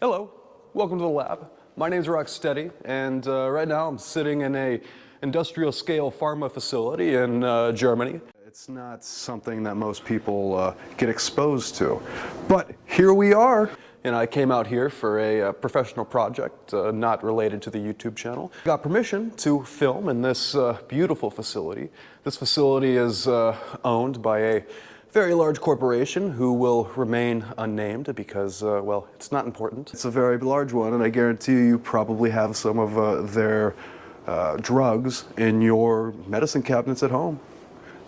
Hello, welcome to the lab. My name's Rocksteady, and right now I'm sitting in a industrial scale pharma facility in Germany. It's not something that most people get exposed to, but here we are. And I came out here for a professional project not related to the YouTube channel. Got permission to film in this beautiful facility. This facility is owned by a very large corporation who will remain unnamed because, well, it's not important. It's a very large one, and I guarantee you probably have some of their drugs in your medicine cabinets at home.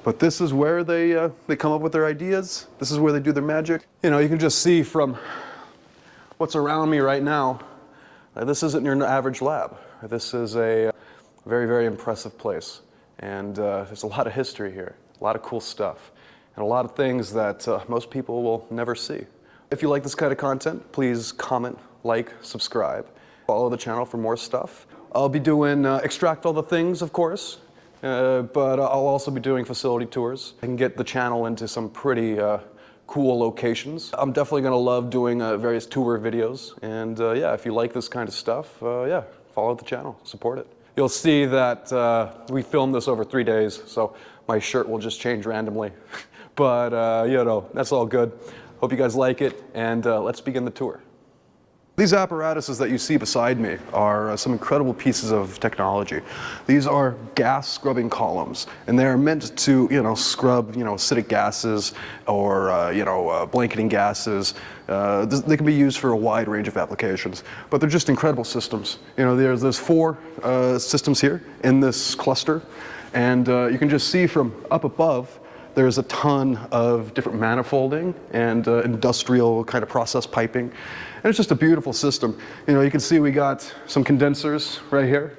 But this is where they come up with their ideas. This is where they do their magic. You know, you can just see from what's around me right now, this isn't your average lab. This is a very, very impressive place. And there's a lot of history here, a lot of cool stuff, and a lot of things that most people will never see. If you like this kind of content, please comment, like, subscribe. Follow the channel for more stuff. I'll be doing extract all the things, of course, but I'll also be doing facility tours. I can get the channel into some pretty cool locations. I'm definitely gonna love doing various tour videos, and yeah, if you like this kind of stuff, yeah, follow the channel, support it. You'll see that we filmed this over 3 days, so my shirt will just change randomly. But, you know, that's all good. Hope you guys like it, and let's begin the tour. These apparatuses that you see beside me are some incredible pieces of technology. These are gas scrubbing columns, and they're meant to, you know, scrub, you know, acidic gases or, you know, blanketing gases. They can be used for a wide range of applications, but they're just incredible systems. You know, there's 4 systems here in this cluster, and you can just see from up above, there's a ton of different manifolding and industrial kind of process piping. And it's just a beautiful system. You know, you can see we got some condensers right here.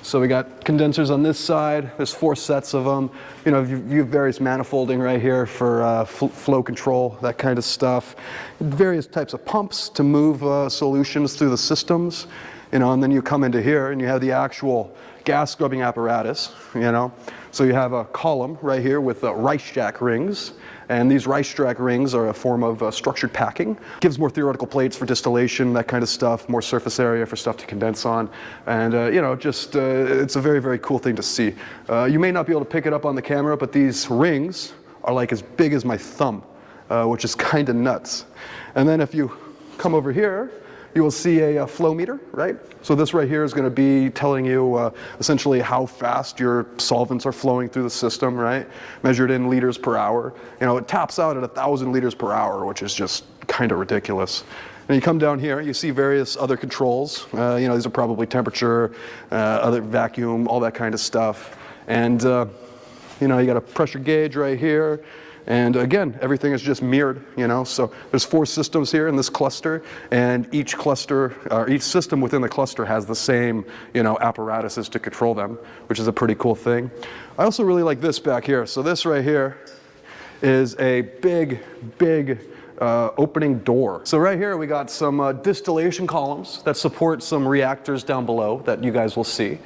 So we got condensers on this side. There's 4 sets of them. You know, you have various manifolding right here for flow control, that kind of stuff. Various types of pumps to move solutions through the systems. You know, and then you come into here and you have the actual gas scrubbing apparatus, you know. So you have a column right here with Reactor rings, and these Reactor rings are a form of structured packing. Gives more theoretical plates for distillation, that kind of stuff, more surface area for stuff to condense on, and you know, just it's a very, very cool thing to see. You may not be able to pick it up on the camera, but these rings are like as big as my thumb, which is kind of nuts. And then if you come over here, you will see a flow meter, right? So this right here is going to be telling you essentially how fast your solvents are flowing through the system, right? Measured in liters per hour. You know, it taps out at 1,000 liters per hour, which is just kind of ridiculous. And you come down here, you see various other controls. You know, these are probably temperature, other vacuum, all that kind of stuff. And you know, you got a pressure gauge right here. And again, everything is just mirrored, you know, so there's 4 systems here in this cluster, and each cluster, or each system within the cluster has the same, you know, apparatuses to control them, which is a pretty cool thing. I also really like this back here. So this right here is a big opening door. So right here we got some distillation columns that support some reactors down below that you guys will see.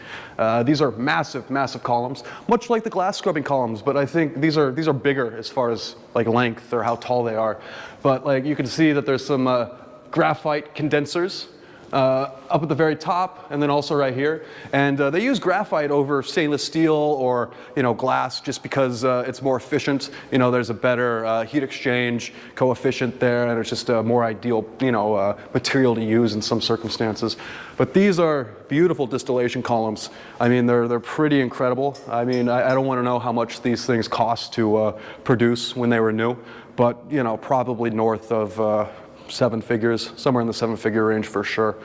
These are massive, massive columns, much like the glass scrubbing columns, but I think these are bigger as far as like length or how tall they are. But like you can see that there's some graphite condensers up at the very top, and then also right here. And they use graphite over stainless steel or, you know, glass just because it's more efficient. You know, there's a better heat exchange coefficient there, and it's just a more ideal, you know, material to use in some circumstances. But these are beautiful distillation columns. I mean, they're pretty incredible. I mean, I don't want to know how much these things cost to produce when they were new, but, you know, probably north of 7 figures, somewhere in the 7-figure range for sure.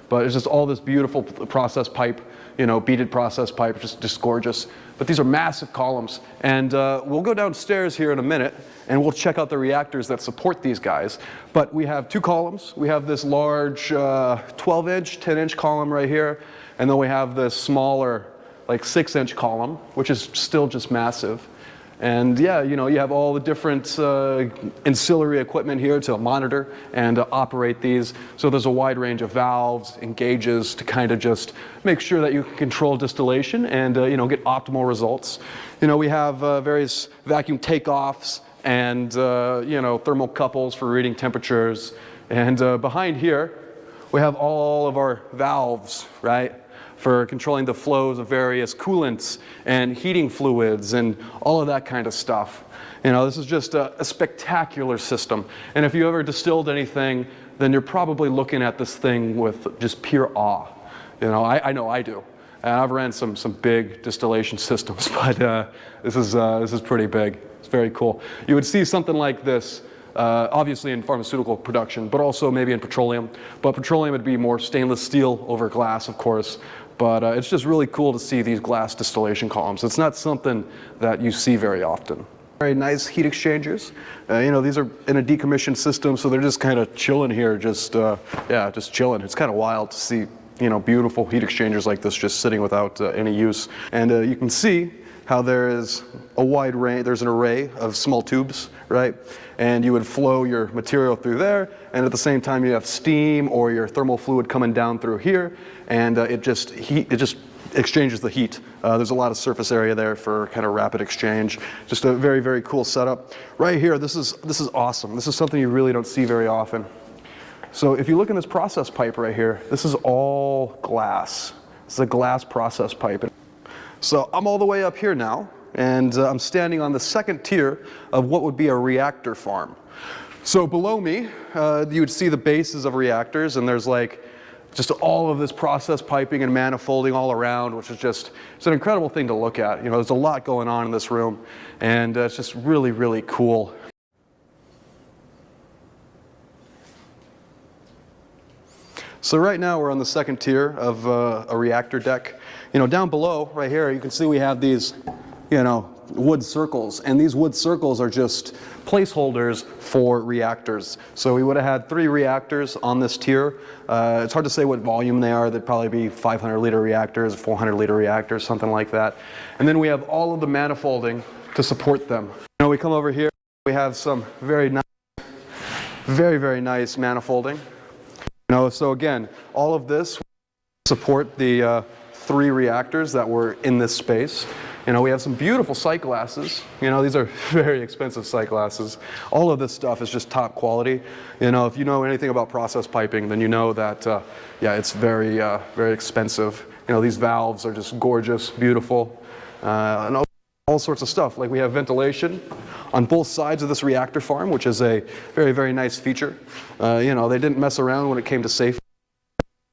But it's just all this beautiful process pipe, you know, beaded process pipe, just gorgeous. But these are massive columns, and we'll go downstairs here in a minute, and we'll check out the reactors that support these guys. But we have 2 columns. We have this large 12-inch, 10-inch column right here, and then we have this smaller, like 6-inch column, which is still just massive. And yeah, you know, you have all the different ancillary equipment here to monitor and operate these. So there's a wide range of valves and gauges to kind of just make sure that you can control distillation and you know, get optimal results. You know, we have various vacuum takeoffs and you know, thermocouples for reading temperatures And behind here, we have all of our valves, right? For controlling the flows of various coolants and heating fluids and all of that kind of stuff. You know, this is just a spectacular system. And if you ever distilled anything, then you're probably looking at this thing with just pure awe. You know I do. And I've ran some big distillation systems, but this is pretty big. It's very cool. You would see something like this, obviously in pharmaceutical production, but also maybe in petroleum. But petroleum would be more stainless steel over glass, of course. But it's just really cool to see these glass distillation columns. It's not something that you see very often. Very nice heat exchangers. You know, these are in a decommissioned system, so they're just kind of chilling here, just chilling. It's kind of wild to see, you know, beautiful heat exchangers like this just sitting without any use. And you can see how there is a wide range, there's an array of small tubes, right? And you would flow your material through there, and at the same time you have steam or your thermal fluid coming down through here, and it just exchanges the heat. There's a lot of surface area there for kind of rapid exchange. Just a very, very cool setup. Right here, this is awesome. This is something you really don't see very often. So if you look in this process pipe right here, this is all glass. This is a glass process pipe. So I'm all the way up here now, and I'm standing on the second tier of what would be a reactor farm. So below me, you would see the bases of reactors, and there's like just all of this process piping and manifolding all around, which is just, it's an incredible thing to look at. You know, there's a lot going on in this room, and it's just really, really cool. So right now we're on the second tier of a reactor deck. You know, down below, right here, you can see we have these, you know, wood circles, and these wood circles are just placeholders for reactors. So we would have had 3 reactors on this tier. It's hard to say what volume they are. They'd probably be 500-liter reactors, 400-liter reactors, something like that. And then we have all of the manifolding to support them. You know, we come over here, we have some very nice, very, very nice manifolding. You know, so again, all of this support the 3 reactors that were in this space. You know, we have some beautiful sight glasses. You know, these are very expensive sight glasses. All of this stuff is just top quality. You know, if you know anything about process piping, then you know that, yeah, it's very, very expensive. You know, these valves are just gorgeous, beautiful, and all sorts of stuff. Like we have ventilation on both sides of this reactor farm, which is a very, very nice feature. You know, they didn't mess around when it came to safety.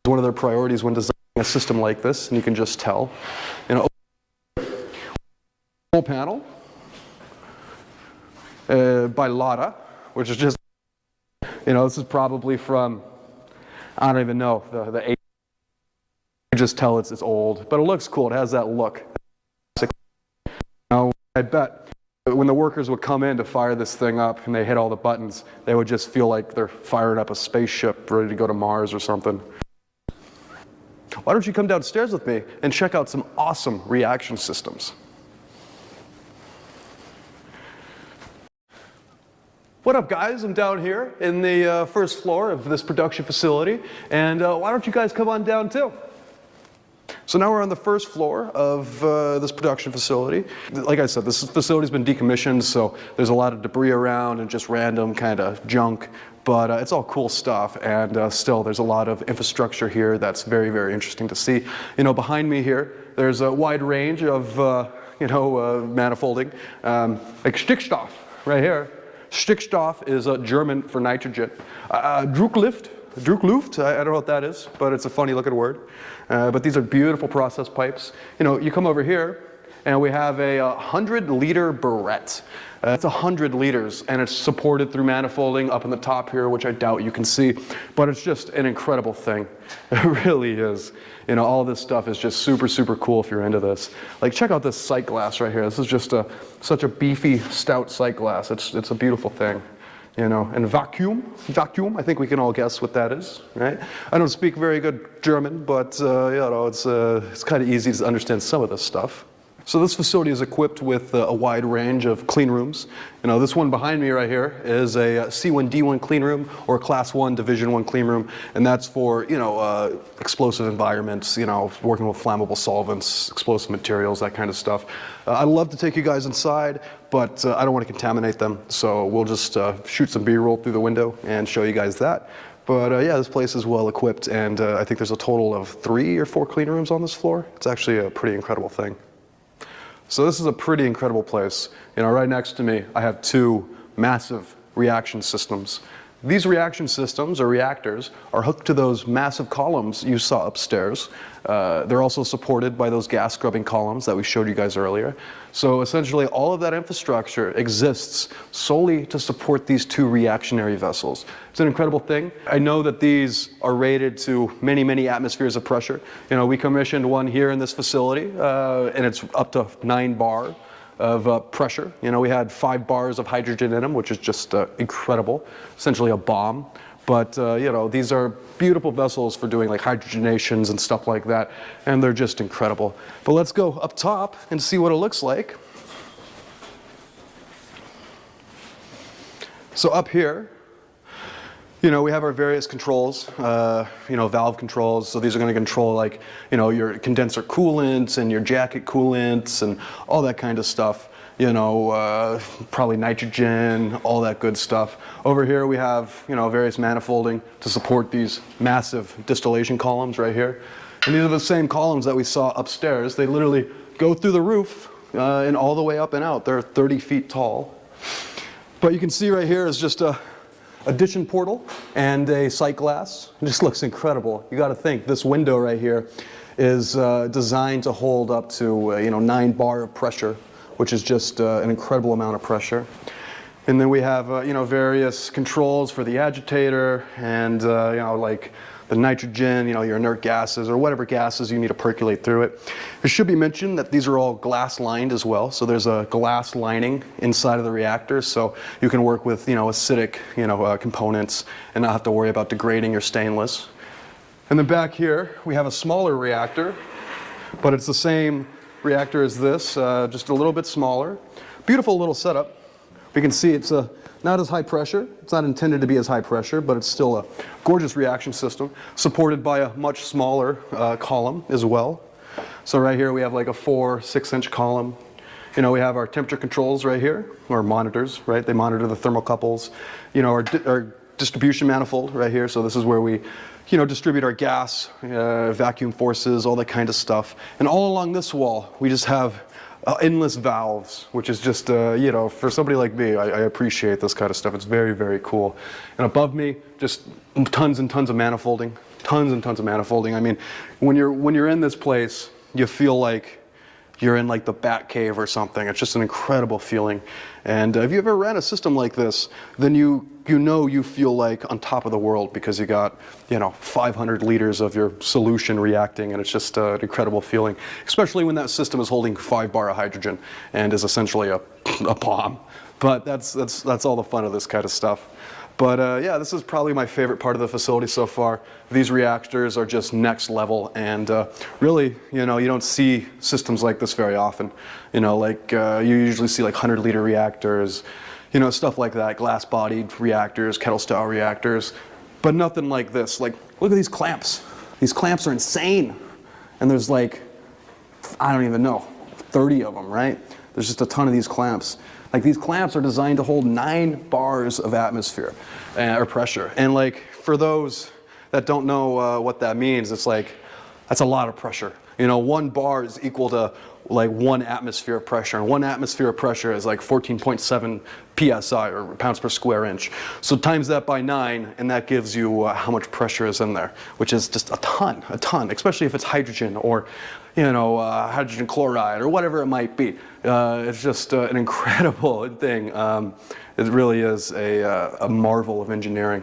One of their priorities when designing a system like this, and you can just tell. You know, whole panel by Lotta, which is just, you know, this is probably from, I don't even know, the 80s. You can just tell it's old, but it looks cool. It has that look. You know, I bet when the workers would come in to fire this thing up and they hit all the buttons, they would just feel like they're firing up a spaceship ready to go to Mars or something. Why don't you come downstairs with me and check out some awesome reaction systems? What up, guys? I'm down here in the first floor of this production facility, and why don't you guys come on down too? So now we're on the first floor of this production facility. Like I said, this facility's been decommissioned, so there's a lot of debris around and just random kind of junk, but it's all cool stuff, and still there's a lot of infrastructure here that's very, very interesting to see. You know, behind me here, there's a wide range of, you know, manifolding, like Stickstoff right here. Stickstoff is German for nitrogen. Druckluft, I don't know what that is, but it's a funny looking word. But these are beautiful process pipes. You know, you come over here and we have a 100-liter barrette. It's 100 liters, and it's supported through manifolding up in the top here, which I doubt you can see, but it's just an incredible thing. It really is. You know, all this stuff is just super, super cool if you're into this. Like, check out this sight glass right here. This is just such a beefy, stout sight glass. It's a beautiful thing. You know, and vacuum, I think we can all guess what that is, right? I don't speak very good German, but you know, it's kind of easy to understand some of this stuff. So this facility is equipped with a wide range of clean rooms. You know, this one behind me right here is a C1D1 clean room, or Class 1 Division 1 clean room, and that's for, you know, explosive environments, you know, working with flammable solvents, explosive materials, that kind of stuff. I'd love to take you guys inside, but I don't want to contaminate them, so we'll just shoot some B-roll through the window and show you guys that. But yeah, this place is well equipped, and I think there's a total of 3 or 4 clean rooms on this floor. It's actually a pretty incredible thing. So this is a pretty incredible place. You know, right next to me, I have 2 massive reaction systems. These reaction systems, or reactors, are hooked to those massive columns you saw upstairs. They're also supported by those gas scrubbing columns that we showed you guys earlier. So essentially all of that infrastructure exists solely to support these 2 reactionary vessels. It's an incredible thing. I know that these are rated to many, many atmospheres of pressure. You know, we commissioned one here in this facility, and it's up to 9 bar of pressure. You know, we had 5 bars of hydrogen in them, which is just incredible, essentially a bomb. But, you know, these are beautiful vessels for doing like hydrogenations and stuff like that, and they're just incredible. But let's go up top and see what it looks like. So up here, you know, we have our various controls, you know, valve controls. So these are going to control like, you know, your condenser coolants and your jacket coolants and all that kind of stuff. You know, probably nitrogen, all that good stuff. Over here we have, you know, various manifolding to support these massive distillation columns right here. And these are the same columns that we saw upstairs. They literally go through the roof and all the way up and out. They're 30 feet tall. But you can see right here is just a addition portal and a sight glass. It just looks incredible. You got to think this window right here is designed to hold up to you know, 9 bar of pressure, which is just an incredible amount of pressure. And then we have you know, various controls for the agitator and you know, like the nitrogen, you know, your inert gases or whatever gases you need to percolate through it. It should be mentioned that these are all glass lined as well. So there's a glass lining inside of the reactor, so you can work with, you know, acidic, you know, components and not have to worry about degrading your stainless. And then back here we have a smaller reactor, but it's the same reactor as this, just a little bit smaller. Beautiful little setup. We can see it's not as high pressure. It's not intended to be as high pressure, but it's still a gorgeous reaction system supported by a much smaller column as well. So right here we have like a 4-6-inch column. You know, we have our temperature controls right here, or monitors, right? They monitor the thermocouples. You know, our distribution manifold right here. So this is where we, you know, distribute our gas, vacuum forces, all that kind of stuff. And all along this wall, we just have endless valves, which is just, you know, for somebody like me, I appreciate this kind of stuff. It's very, very cool. And above me, just tons and tons of manifolding, tons and tons of manifolding. I mean, when you're in this place, you feel like you're in like the Bat Cave or something. It's just an incredible feeling. And if you ever ran a system like this, then you know you feel like on top of the world because you got, you know, 500 liters of your solution reacting, and it's just an incredible feeling, especially when that system is holding 5 bar of hydrogen and is essentially a bomb. But that's all the fun of this kind of stuff. But yeah, this is probably my favorite part of the facility so far. These reactors are just next level, and really, you know, you don't see systems like this very often. You know, like you usually see like 100-liter reactors, you know, stuff like that, glass-bodied reactors, kettle-style reactors, but nothing like this. Like, look at these clamps. These clamps are insane. And there's like, I don't even know, 30 of them, right? There's just a ton of these clamps. Like, these clamps are designed to hold 9 bars of atmosphere or pressure. And like, for those that don't know what that means, it's like, that's a lot of pressure. You know, 1 bar is equal to like 1 atmosphere of pressure, and 1 atmosphere of pressure is like 14.7 psi, or pounds per square inch. So times that by 9, and that gives you how much pressure is in there, which is just a ton, especially if it's hydrogen or, you know, hydrogen chloride or whatever it might be. It's just an incredible thing. It really is a marvel of engineering.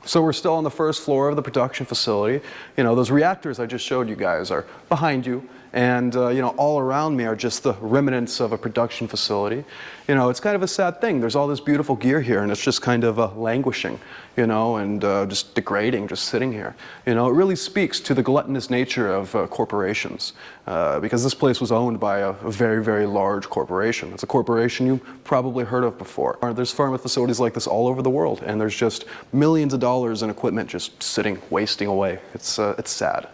So we're still on the first floor of the production facility. You know, those reactors I just showed you guys are behind you, and you know, all around me are just the remnants of a production facility. You know, it's kind of a sad thing. There's all this beautiful gear here, and it's just kind of languishing, you know, and just degrading, just sitting here. You know, it really speaks to the gluttonous nature of corporations, because this place was owned by a very, very large corporation. It's a corporation you probably heard of before. There's pharma facilities like this all over the world, and there's just millions of dollars in equipment just sitting, wasting away. It's sad.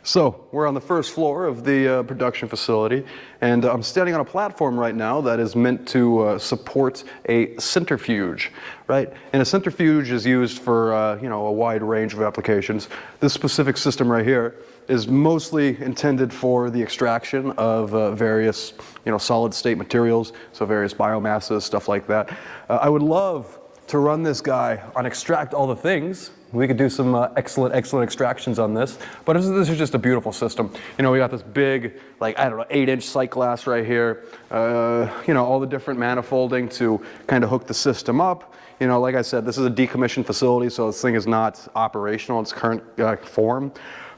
So we're on the first floor of the production facility, and I'm standing on a platform right now that is meant to support a centrifuge, right? And a centrifuge is used for you know, a wide range of applications. This specific system right here is mostly intended for the extraction of various, you know, solid state materials, so various biomasses, stuff like that. I would love to run this guy on extract all the things. We could do some excellent extractions on this, but this is just a beautiful system. You know, we got this big, like, I don't know, 8-inch sight glass right here. You know, all the different manifolding to kind of hook the system up. You know, like I said, this is a decommissioned facility, so this thing is not operational in its current form.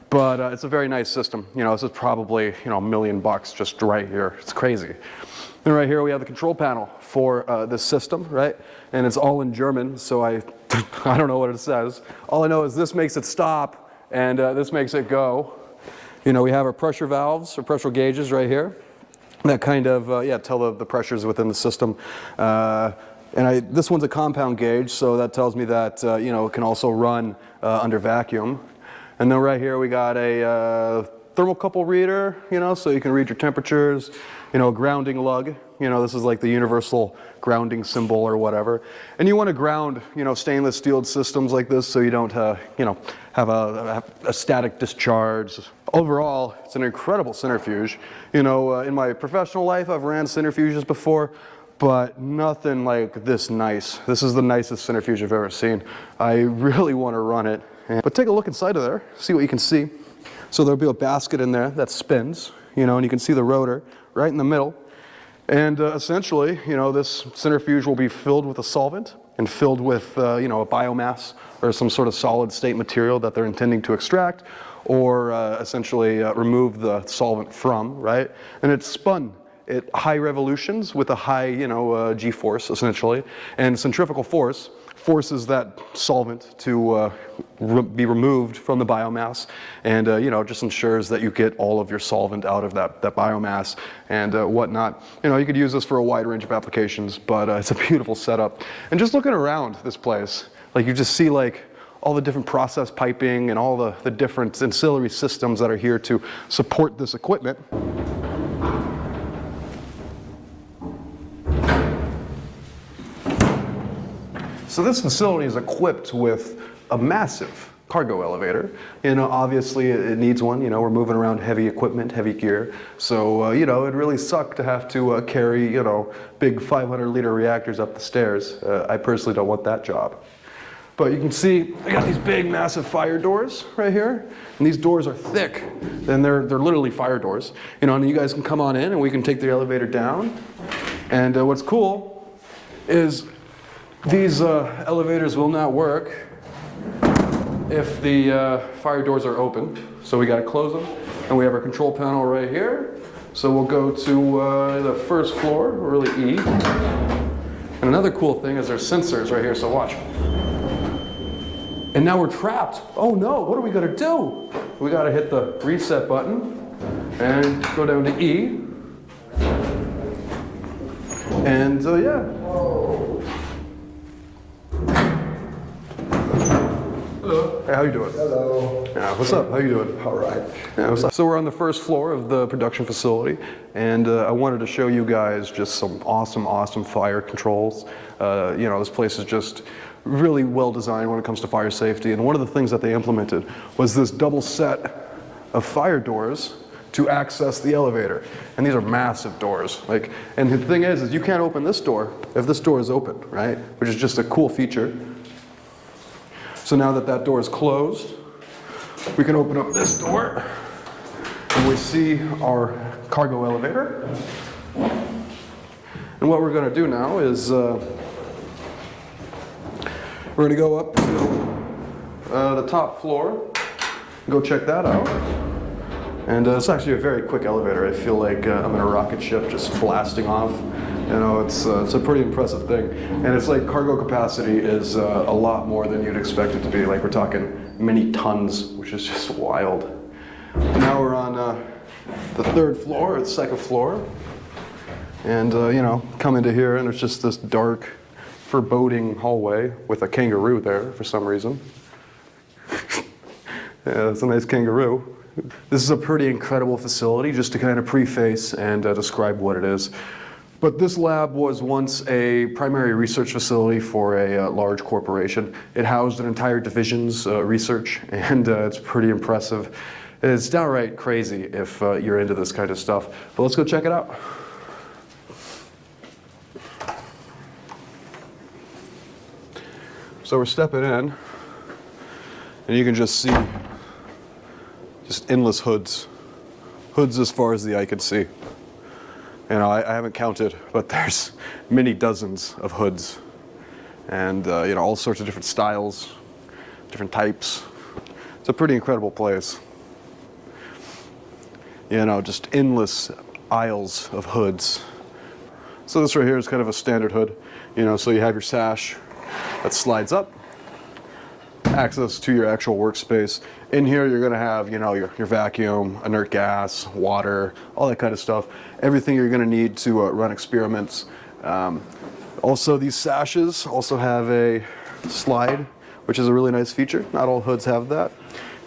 But it's a very nice system. You know, this is probably, you know, $1 million just right here. It's crazy. And right here we have the control panel for this system, right? And it's all in German, so I don't know what it says. All I know is this makes it stop, and this makes it go. You know, we have our pressure valves, or pressure gauges right here, that kind of, yeah, tell the pressures within the system. This one's a compound gauge, so that tells me that, you know, it can also run under vacuum. And then right here we got a thermocouple reader, you know, so you can read your temperatures, you know, a grounding lug, you know, this is like the universal grounding symbol or whatever. And you want to ground, you know, stainless steel systems like this so you don't, you know, have a static discharge. Overall, it's an incredible centrifuge. You know, in my professional life, I've ran centrifuges before, but nothing like this nice. This is the nicest centrifuge I've ever seen. I really want to run it. But take a look inside of there, see what you can see. So there'll be a basket in there that spins, you know, and you can see the rotor right in the middle. And essentially, you know, this centrifuge will be filled with a solvent and filled with, you know, a biomass or some sort of solid state material that they're intending to extract or essentially remove the solvent from, right? And it's spun at high revolutions with a high, you know, G-force essentially. And centrifugal force forces that solvent to be removed from the biomass, and you know, just ensures that you get all of your solvent out of that biomass and whatnot. You know, you could use this for a wide range of applications, but it's a beautiful setup. And just looking around this place, like you just see like all the different process piping and all the different ancillary systems that are here to support this equipment. So this facility is equipped with a massive cargo elevator. You know, obviously it needs one. You know, we're moving around heavy equipment, heavy gear. So, you know, it really sucked to have to carry, you know, big 500-liter reactors up the stairs. I personally don't want that job. But you can see I got these big, massive fire doors right here. And these doors are thick. And they're literally fire doors. You know, and you guys can come on in and we can take the elevator down. And what's cool is these elevators will not work if the fire doors are open. So we gotta close them. And we have our control panel right here. So we'll go to the first floor, really E. And another cool thing is there's sensors right here, so watch. And now we're trapped. Oh no, what are we gonna do? We gotta hit the reset button and go down to E. And yeah. Hello. Hey, how you doing? Hello. Yeah, what's up? How you doing? All right. Yeah, what's up? So we're on the first floor of the production facility, and I wanted to show you guys just some awesome fire controls. You know, this place is just really well designed when it comes to fire safety, and one of the things that they implemented was this double set of fire doors to access the elevator. And these are massive doors. Like, and the thing is you can't open this door if this door is open, right? Which is just a cool feature. So now that that door is closed, we can open up this door and we see our cargo elevator. And what we're gonna do now is we're gonna go up to the top floor, go check that out. And it's actually a very quick elevator. I feel like I'm in a rocket ship just blasting off. You know, it's a pretty impressive thing. And it's like cargo capacity is a lot more than you'd expect it to be. Like we're talking many tons, which is just wild. Now we're on the third floor, or the second floor. And, you know, come into here and there's just this dark, foreboding hallway with a kangaroo there for some reason. Yeah, it's a nice kangaroo. This is a pretty incredible facility, just to kind of preface and describe what it is. But this lab was once a primary research facility for a large corporation. It housed an entire division's research, and it's pretty impressive. It's downright crazy if you're into this kind of stuff. But let's go check it out. So we're stepping in, and you can just see just endless hoods. Hoods as far as the eye could see. You know, I haven't counted, but there's many dozens of hoods. And, you know, all sorts of different styles, different types. It's a pretty incredible place. You know, just endless aisles of hoods. So this right here is kind of a standard hood. You know, so you have your sash that slides up, access to your actual workspace. In here you're going to have, you know, your vacuum, inert gas, water, all that kind of stuff. Everything you're going to need to run experiments. Also, these sashes also have a slide, which is a really nice feature. Not all hoods have that.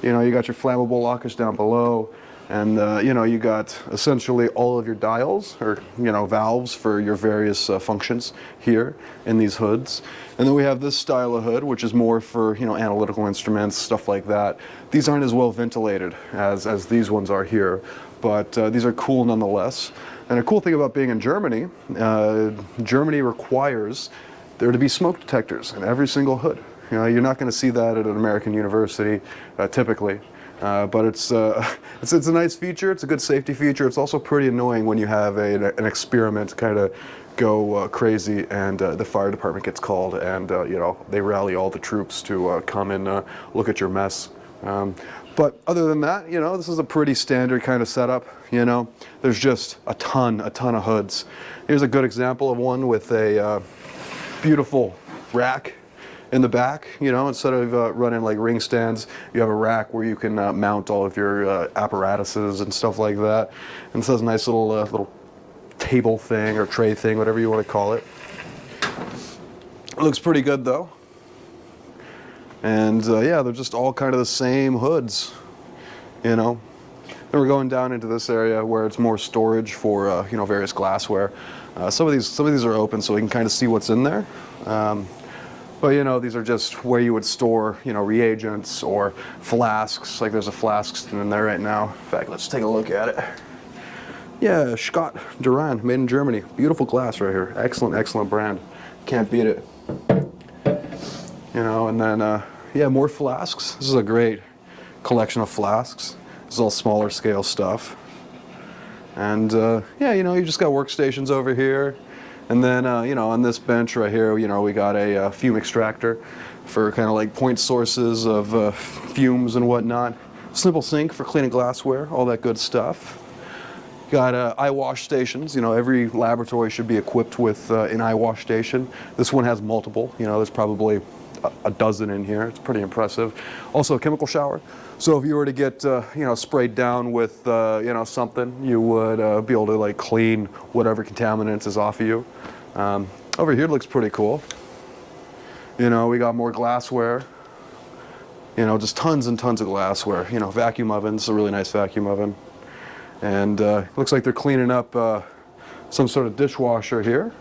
You know, you got your flammable lockers down below, and you know, you got essentially all of your dials, or you know, valves for your various functions here in these hoods. And then we have this style of hood, which is more for, you know, analytical instruments, stuff like that. These aren't as well ventilated as these ones are here, but these are cool nonetheless. And a cool thing about being in Germany, Germany requires there to be smoke detectors in every single hood. You know, you're not going to see that at an American university typically. But it's a nice feature. It's a good safety feature. It's also pretty annoying when you have an experiment kind of go crazy, and the fire department gets called, and you know, they rally all the troops to come and look at your mess. But other than that, you know, this is a pretty standard kind of setup. You know, there's just a ton of hoods. Here's a good example of one with a beautiful rack in the back. You know, instead of running like ring stands, you have a rack where you can mount all of your apparatuses and stuff like that. And this has a nice little table thing or tray thing, whatever you want to call it. It looks pretty good though. And yeah, they're just all kind of the same hoods, you know. Then we're going down into this area where it's more storage for you know, various glassware. Some of these are open, so we can kind of see what's in there. But you know, these are just where you would store, you know, reagents or flasks. Like there's a flask sitting in there right now. In fact, let's take a look at it. Yeah, Scott Duran, made in Germany. Beautiful glass right here. Excellent brand. Can't beat it. You know, and then yeah, more flasks. This is a great collection of flasks. This is all smaller scale stuff. And yeah, you know, you just got workstations over here. And then, you know, on this bench right here, you know, we got a fume extractor for kind of like point sources of fumes and whatnot. Simple sink for cleaning glassware, all that good stuff. Got eye wash stations. You know, every laboratory should be equipped with an eye wash station. This one has multiple. You know, there's probably a dozen in here. It's pretty impressive. Also a chemical shower. So if you were to get, you know, sprayed down with, you know, something, you would be able to like clean whatever contaminants is off of you. Over here it looks pretty cool. You know, we got more glassware. You know, just tons and tons of glassware. You know, vacuum ovens, a really nice vacuum oven. And looks like they're cleaning up some sort of dishwasher here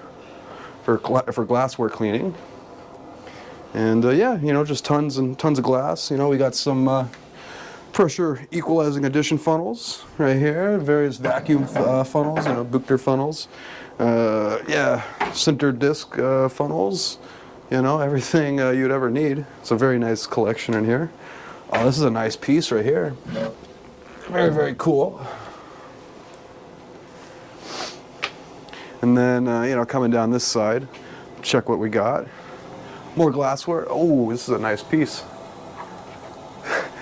for glassware cleaning. And yeah, you know, just tons and tons of glass. You know, we got some pressure equalizing addition funnels right here, various vacuum funnels, you know, Buchner funnels. Yeah, sintered disc funnels, you know, everything you'd ever need. It's a very nice collection in here. Oh, this is a nice piece right here. Very cool. And then, you know, coming down this side, check what we got. More glassware. Oh, this is a nice piece.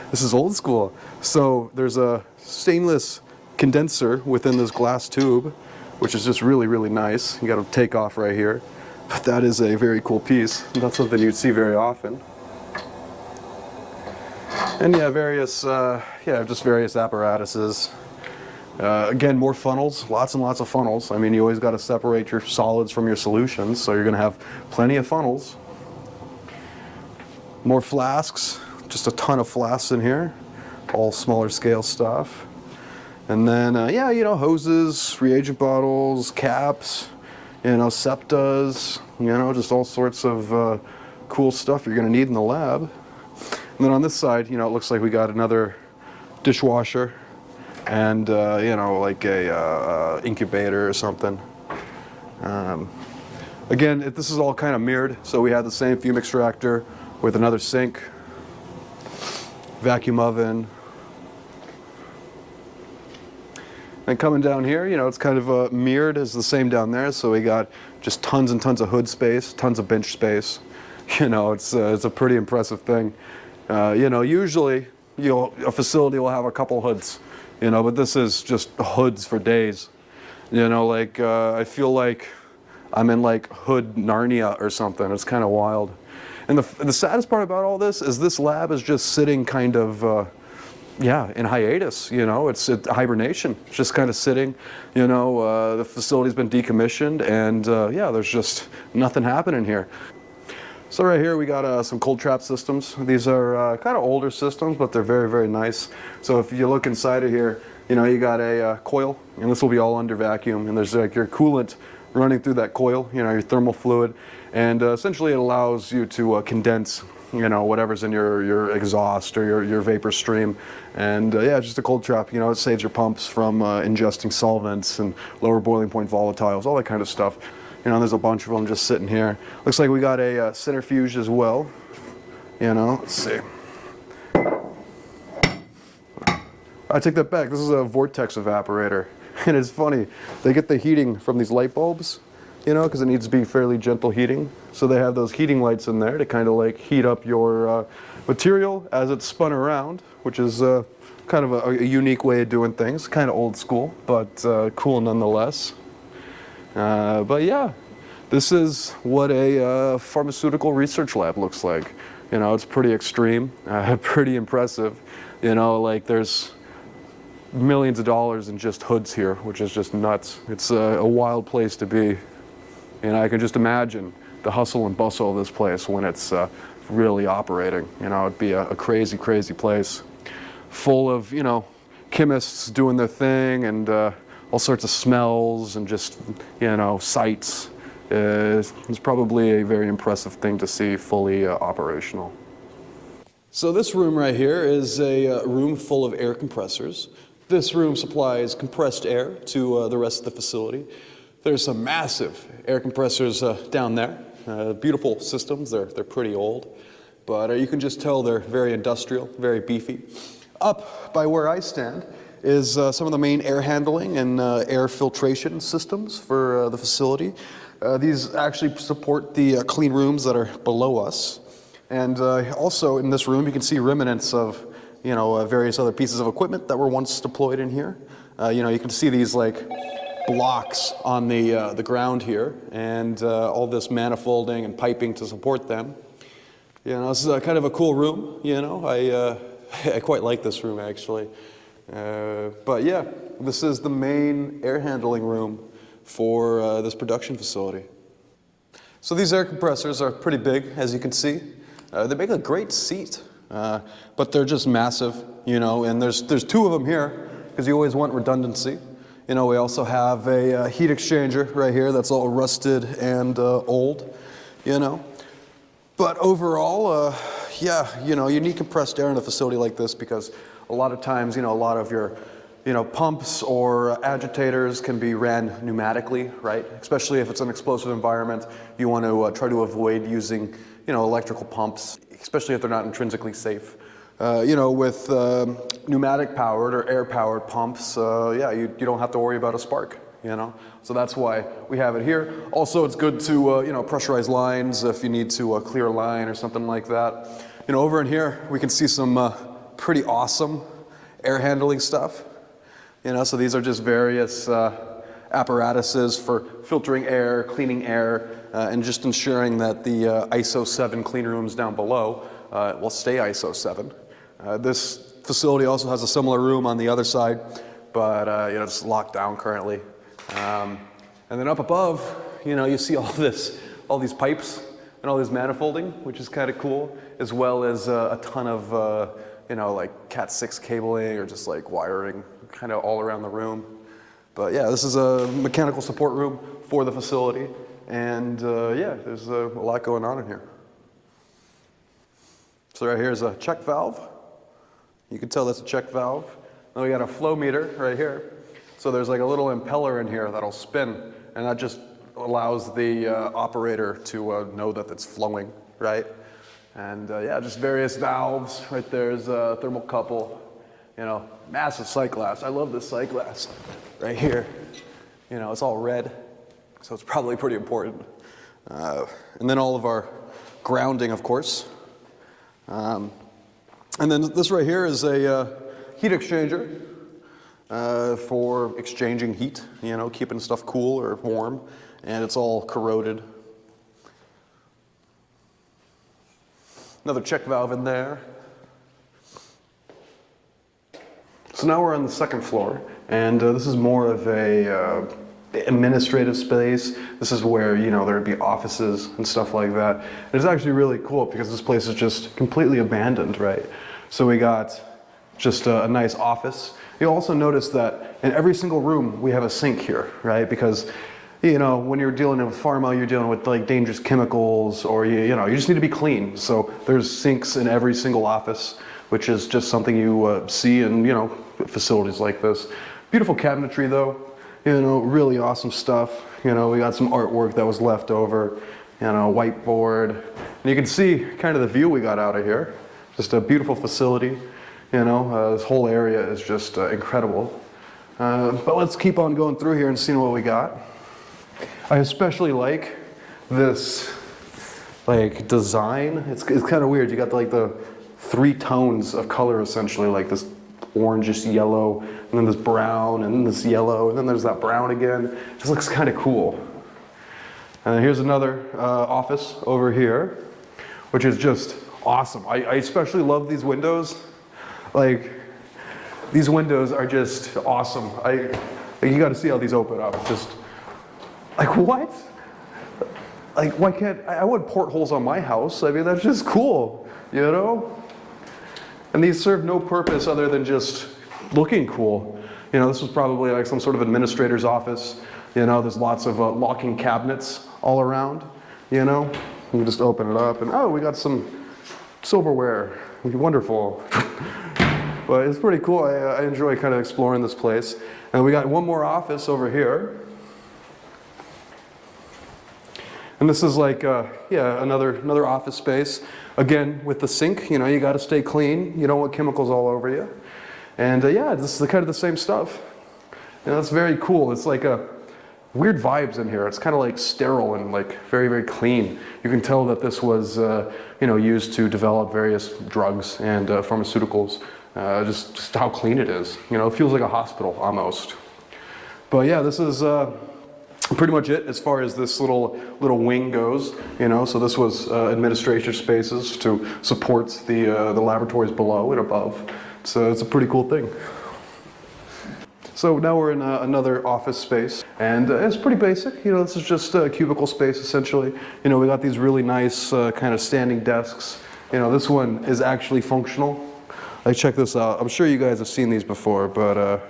This is old school. So there's a stainless condenser within this glass tube, which is just really nice. You got to take off right here. But that is a very cool piece. Not something you'd see very often. And yeah, just various apparatuses. Again, more funnels, lots and lots of funnels. I mean, you always got to separate your solids from your solutions, so you're going to have plenty of funnels. More flasks, just a ton of flasks in here. all smaller scale stuff. And then, yeah, you know, hoses, reagent bottles, caps, you know, septas, you know, just all sorts of cool stuff you're going to need in the lab. And then on this side, you know, it looks like we got another dishwasher and, you know, like a incubator or something. Again, this is all kind of mirrored, so we have the same fume extractor with another sink, vacuum oven. And coming down here, you know, it's kind of mirrored as the same down there, so we got just tons and tons of hood space, tons of bench space. You know, it's a pretty impressive thing. You know, usually, a facility will have a couple hoods, you know, but this is just hoods for days. You know, like, I feel like I'm in like hood Narnia or something. It's kind of wild. And the saddest part about all this is this lab is just sitting kind of, yeah, in hiatus, you know, it's hibernation. It's just kind of sitting, you know, the facility's been decommissioned and, yeah, there's just nothing happening here. So right here we got some cold trap systems. These are kind of older systems, but they're very, very nice. So if you look inside of here, you know, you got a coil, and this will be all under vacuum, and there's like your coolant running through that coil, you know, your thermal fluid, and essentially it allows you to condense, you know, whatever's in your exhaust or your vapor stream. And yeah, just a cold trap, you know, it saves your pumps from ingesting solvents and lower boiling point volatiles, all that kind of stuff. You know, there's a bunch of them just sitting here. Looks like we got a centrifuge as well. You know, let's see. I take that back. This is a vortex evaporator. And it's funny, they get the heating from these light bulbs, you know, because it needs to be fairly gentle heating. So they have those heating lights in there to kind of like heat up your material as it's spun around, which is kind of a unique way of doing things. Kind of old school, but cool nonetheless. But yeah, this is what a pharmaceutical research lab looks like. You know, it's pretty extreme, pretty impressive. You know, like there's millions of dollars in just hoods here, which is just nuts. It's a wild place to be. And I can just imagine the hustle and bustle of this place when it's really operating. You know, it'd be a crazy, crazy place full of, you know, chemists doing their thing and all sorts of smells and just, you know, sights. It's probably a very impressive thing to see fully operational. So this room right here is a room full of air compressors. This room supplies compressed air to the rest of the facility. There's some massive air compressors down there. Beautiful systems. They're pretty old, but you can just tell they're very industrial, very beefy. Up by where I stand is some of the main air handling and air filtration systems for the facility. These actually support the clean rooms that are below us. And also in this room you can see remnants of, you know, various other pieces of equipment that were once deployed in here. You know, you can see these like blocks on the ground here, and all this manifolding and piping to support them. You know, this is kind of a cool room. You know, I quite like this room actually. But yeah, this is the main air handling room for this production facility. So these air compressors are pretty big, as you can see. They make a great seat, but they're just massive, you know, and there's two of them here because you always want redundancy. You know, we also have a heat exchanger right here that's all rusted and old, you know. But overall, yeah, you know, you need compressed air in a facility like this because a lot of times, you know, a lot of your, you know, pumps or agitators can be ran pneumatically, right? Especially if it's an explosive environment, you want to try to avoid using, you know, electrical pumps, especially if they're not intrinsically safe. You know, with pneumatic powered or air powered pumps, yeah, you don't have to worry about a spark, you know? So that's why we have it here. Also, it's good to, you know, pressurize lines if you need to clear a line or something like that. You know, over in here, we can see some pretty awesome air handling stuff. You know, so these are just various apparatuses for filtering air, cleaning air, and just ensuring that the ISO 7 clean rooms down below will stay ISO 7. This facility also has a similar room on the other side, but you know, it's locked down currently. And then up above, you know, you see all these pipes and all this manifolding, which is kind of cool, as well as a ton of you know, like Cat6 cabling or just like wiring kind of all around the room. But yeah, this is a mechanical support room for the facility. And yeah, there's a lot going on in here. So right here is a check valve. You can tell that's a check valve. Then we got a flow meter right here. So there's like a little impeller in here that'll spin, and that just allows the operator to know that it's flowing, right? And yeah, just various valves. Right there's a thermocouple, you know, massive sight glass. I love this sight glass right here. You know, it's all red, so it's probably pretty important. And then all of our grounding, of course. And then this right here is a heat exchanger for exchanging heat, you know, keeping stuff cool or warm, and it's all corroded. Another check valve in there. So now we're on the second floor, and this is more of a administrative space. This is where, you know, there would be offices and stuff like that. And it's actually really cool because this place is just completely abandoned, right? So we got just a nice office. You'll also notice that in every single room we have a sink here, right? Because, you know, when you're dealing with pharma, you're dealing with like dangerous chemicals, or you know, you just need to be clean. So there's sinks in every single office, which is just something you see in, you know, facilities like this. Beautiful cabinetry though, you know, really awesome stuff. You know, we got some artwork that was left over, you know, whiteboard. And you can see kind of the view we got out of here. Just a beautiful facility. You know, this whole area is just incredible. But let's keep on going through here and seeing what we got. I especially like this, like, design. It's kind of weird. You got like the 3 tones of color essentially, like this orangish yellow, and then this brown, and then this yellow, and then there's that brown again. It just looks kind of cool. And then here's another office over here, which is just awesome. I especially love these windows. Like, these windows are just awesome. You got to see how these open up. It's just, like, what? Like, why can't, I want portholes on my house. I mean, that's just cool, you know? And these serve no purpose other than just looking cool. You know, this was probably like some sort of administrator's office. You know, there's lots of locking cabinets all around, you know? You can just open it up and, oh, we got some silverware. Wonderful. But it's pretty cool. I enjoy kind of exploring this place. And we got one more office over here. And this is like, yeah, another office space. Again, with the sink, you know, you got to stay clean. You don't want chemicals all over you. And yeah, this is kind of the same stuff. You know, it's very cool. It's like weird vibes in here. It's kind of like sterile and like very, very clean. You can tell that this was, you know, used to develop various drugs and pharmaceuticals. Just how clean it is. You know, it feels like a hospital almost. But yeah, this is pretty much it as far as this little wing goes. You know, so this was administration spaces to support the laboratories below and above. So it's a pretty cool thing. So now we're in another office space, and it's pretty basic. You know, this is just a cubicle space essentially. You know, we got these really nice kind of standing desks. You know, this one is actually functional. Like, check this out. I'm sure you guys have seen these before, but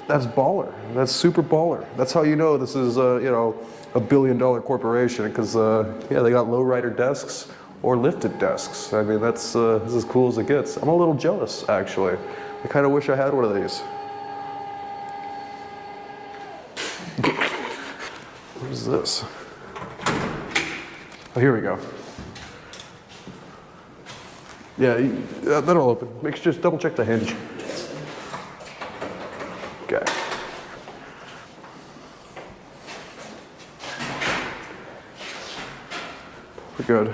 that's baller. That's super baller. That's how you know this is, you know, $1 billion corporation, because yeah, they got lowrider desks or lifted desks. I mean, that's as cool as it gets. I'm a little jealous, actually. I kind of wish I had one of these. What is this? Oh, here we go. Yeah, that'll open. Make sure, just double check the hinge. Okay. We're good.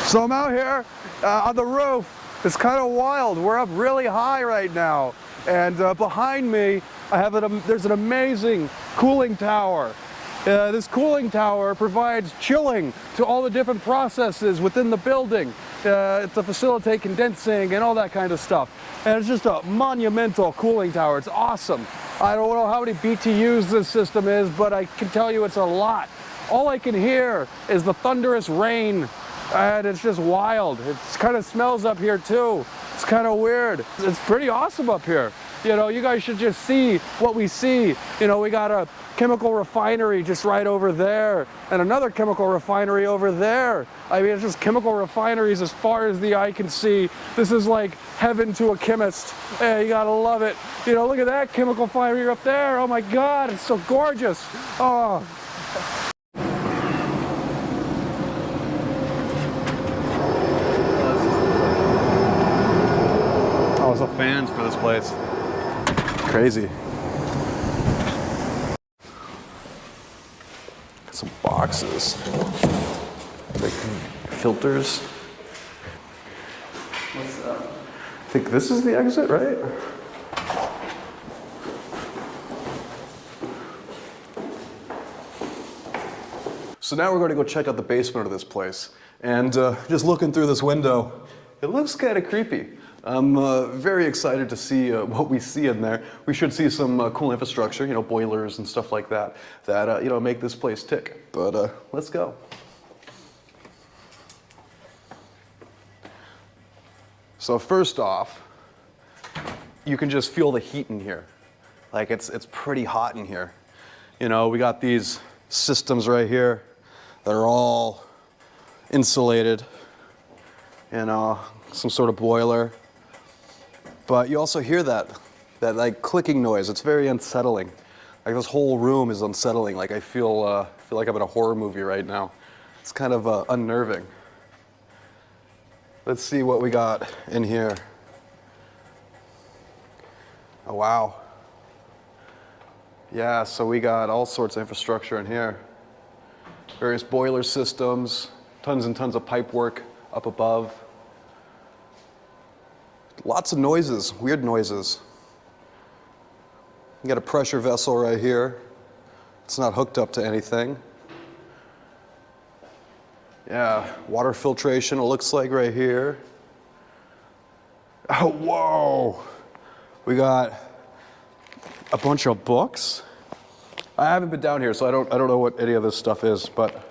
So I'm out here on the roof. It's kind of wild. We're up really high right now. And behind me, I have there's an amazing cooling tower. This cooling tower provides chilling to all the different processes within the building to facilitate condensing and all that kind of stuff. And it's just a monumental cooling tower. It's awesome. I don't know how many BTUs this system is, but I can tell you it's a lot. all I can hear is the thunderous rain, and it's just wild. It kind of smells up here too. It's kind of weird. It's pretty awesome up here. You know, you guys should just see what we see. You know, we got a chemical refinery just right over there, and another chemical refinery over there. I mean, it's just chemical refineries as far as the eye can see. This is like heaven to a chemist. Hey, you gotta love it. You know, look at that chemical refinery up there. Oh my God, it's so gorgeous. Oh. Oh, there's no fans for this place. Crazy. Some boxes. Like filters. What's that? I think this is the exit, right? So now we're going to go check out the basement of this place. And just looking through this window, it looks kind of creepy. I'm very excited to see what we see in there. We should see some cool infrastructure, you know, boilers and stuff like that, that, you know, make this place tick. But let's go. So first off, you can just feel the heat in here. Like it's pretty hot in here. You know, we got these systems right here that are all insulated, you know, some sort of boiler. But you also hear that like clicking noise. It's very unsettling. Like this whole room is unsettling. Like I feel like I'm in a horror movie right now. It's kind of unnerving. Let's see what we got in here. Oh wow. Yeah, so we got all sorts of infrastructure in here. Various boiler systems, tons and tons of pipe work up above. Lots of noises, weird noises. You got a pressure vessel right here. It's not hooked up to anything. Yeah, water filtration, it looks like right here. Oh, whoa! We got a bunch of books. I haven't been down here, so I don't know what any of this stuff is, but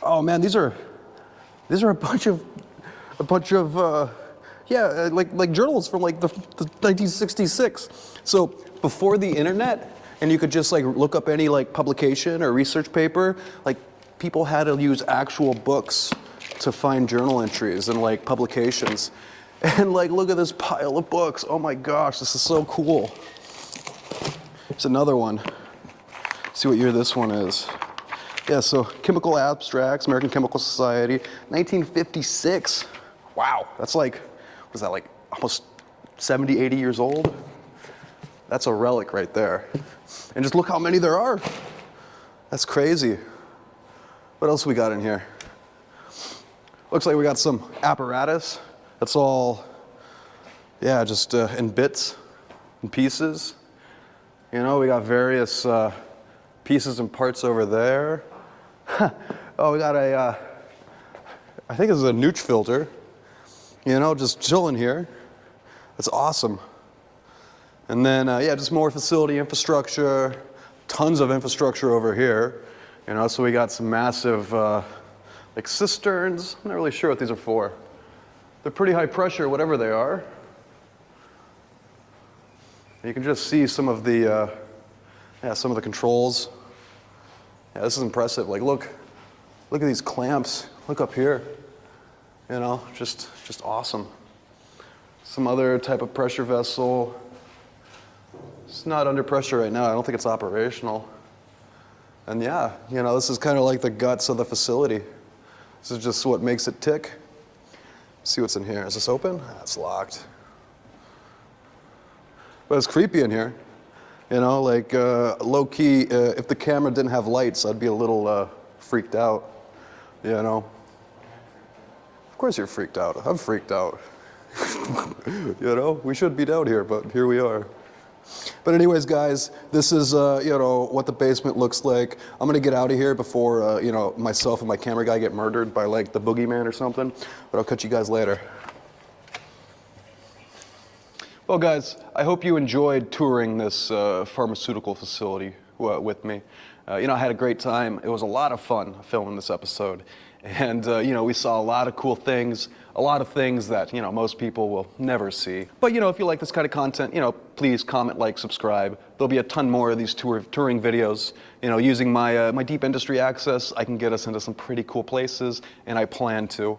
oh man, these are a bunch of yeah, like journals from like the 1966. So before the internet, and you could just like look up any like publication or research paper, like people had to use actual books to find journal entries and like publications. And like, look at this pile of books. Oh my gosh, this is so cool. Here's another one. See what year this one is. Yeah, so Chemical Abstracts, American Chemical Society, 1956. Wow, that's like, was that like almost 70, 80 years old? That's a relic right there. And just look how many there are. That's crazy. What else we got in here? Looks like we got some apparatus. That's all, yeah, just in bits and pieces. You know, we got various pieces and parts over there. Oh, we got a, I think this is a nooch filter. You know, just chilling here. That's awesome. And then, yeah, just more facility infrastructure, tons of infrastructure over here. You know, so we got some massive, like cisterns. I'm not really sure what these are for. They're pretty high pressure, whatever they are. And you can just see some of the, yeah, some of the controls. Yeah, this is impressive. Like, look at these clamps. Look up here. You know, just awesome. Some other type of pressure vessel. It's not under pressure right now. I don't think it's operational. And yeah, you know, this is kind of like the guts of the facility. This is just what makes it tick. See what's in here. Is this open? It's locked. But it's creepy in here. You know, like low key, if the camera didn't have lights, I'd be a little freaked out. You know? Of course you're freaked out. I'm freaked out. You know, we should be down here, but here we are. But anyways, guys, this is, you know, what the basement looks like. I'm gonna get out of here before, you know, myself and my camera guy get murdered by like the boogeyman or something. But I'll catch you guys later. Well, guys, I hope you enjoyed touring this pharmaceutical facility. with me. You know, I had a great time. It was a lot of fun filming this episode. And, you know, we saw a lot of cool things, a lot of things that, you know, most people will never see. But, you know, if you like this kind of content, you know, please comment, like, subscribe. There'll be a ton more of these touring videos. You know, using my, my deep industry access, I can get us into some pretty cool places, and I plan to.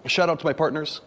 Shout out to my partners.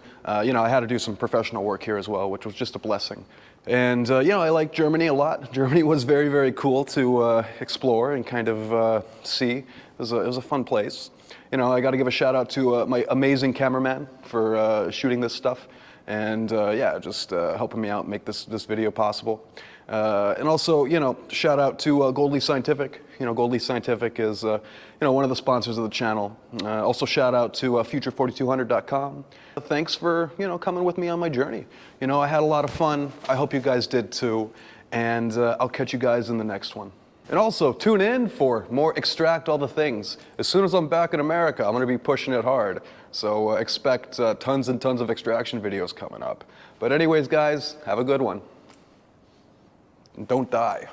You know, I had to do some professional work here as well, which was just a blessing. And, you know, I like Germany a lot. Germany was very, very cool to explore and kind of see. It was a fun place. You know, I got to give a shout out to my amazing cameraman for shooting this stuff, and yeah, just helping me out make this video possible. And also, you know, shout out to Goldley Scientific. You know, Goldley Scientific is, you know, one of the sponsors of the channel. Also, shout out to future4200.com. Thanks for, you know, coming with me on my journey. You know, I had a lot of fun. I hope you guys did too, and I'll catch you guys in the next one. And also, tune in for more Extract All the Things. As soon as I'm back in America, I'm going to be pushing it hard. So expect tons and tons of extraction videos coming up. But anyways, guys, have a good one. And don't die.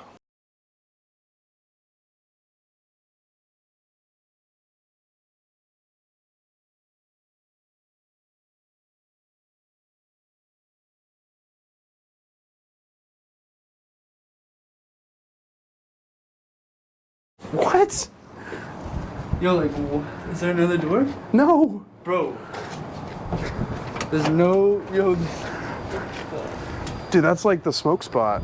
What? Yo, like, is there another door? No. Bro. There's no, yo. Dude, that's like the smoke spot.